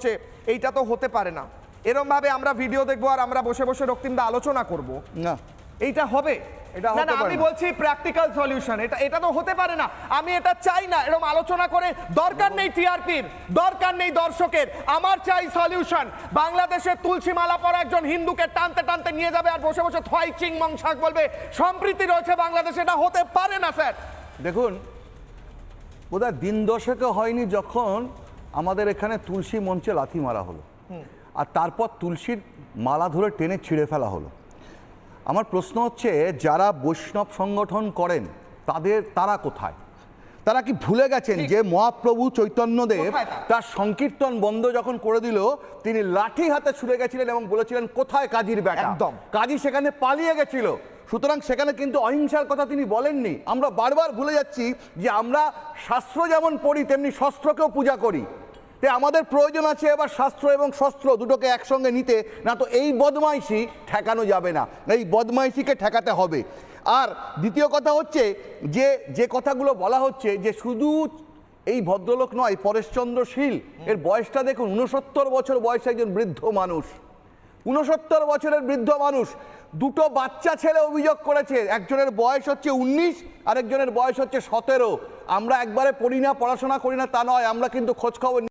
এইটা তো হতে পারে না। এরকম ভাবে আমরা ভিডিও দেখবো আর আমরা বসে বসে রক্তিমদা আলোচনা করব না, এইটা হবে? এটা হতে পারে আমি না। বলছি প্র্যাকটিক্যাল সলিউশন, এটা তো হতে পারে না। আমি এটা চাই না, এরকম আলোচনা করে দরকার নেই টিআরপির, দরকার নেই দর্শকের। আমার চাই সলিউশন। বাংলাদেশের তুলসী মালা পরা একজন হিন্দুকে টানতে টানতে নিয়ে যাবে আর বসে বসে থয় চিং মং শাক বলবে সম্প্রীতি রয়েছে বাংলাদেশে। এটা হতে পারে না স্যার। দেখুন, বোধহয় দিন দশেকে হয়নি যখন আমাদের এখানে তুলসী মঞ্চে লাথি মারা হলো, আর তারপর তুলসীর মালা ধরে টেনে ছিঁড়ে ফেলা হলো। আমার প্রশ্ন হচ্ছে, যারা বৈষ্ণব সংগঠন করেন তারা কোথায়? তারা কি ভুলে গেছেন যে মহাপ্রভু চৈতন্যদেব তার সংকীর্তন বন্ধ যখন করে দিল, তিনি লাঠি হাতে ছুড়ে গেছিলেন এবং বলেছিলেন কোথায় কাজীর বেটা? একদম। কাজী সেখানে পালিয়ে গেছিল। সুতরাং সেখানে কিন্তু অহিংসার কথা তিনি বলেননি। আমরা বারবার ভুলে যাচ্ছি যে আমরা শাস্ত্র যেমন পড়ি তেমনি শস্ত্রকেও পূজা করি। তাই আমাদের প্রয়োজন আছে এবার শাস্ত্র এবং শস্ত্র দুটোকে একসঙ্গে নিতে, না তো এই বদমাইশি ঠেকানো যাবে না, এই বদমাইশিকে ঠেকাতে হবে। আর দ্বিতীয় কথা হচ্ছে যে কথাগুলো বলা হচ্ছে যে শুধু এই ভদ্রলোক নয়, পরেশচন্দ্র শীল, এর বয়সটা দেখুন, 69 বছর বয়সে একজন বৃদ্ধ মানুষ, 69 বছরের বৃদ্ধ মানুষ। দুটো বাচ্চা ছেলে অভিযোগ করেছে, একজনের বয়স হচ্ছে 19, আরেকজনের বয়স হচ্ছে 17। আমরা একবারে পড়ি না, পড়াশোনা করি না তা নয়, আমরা কিন্তু খোঁজ খবর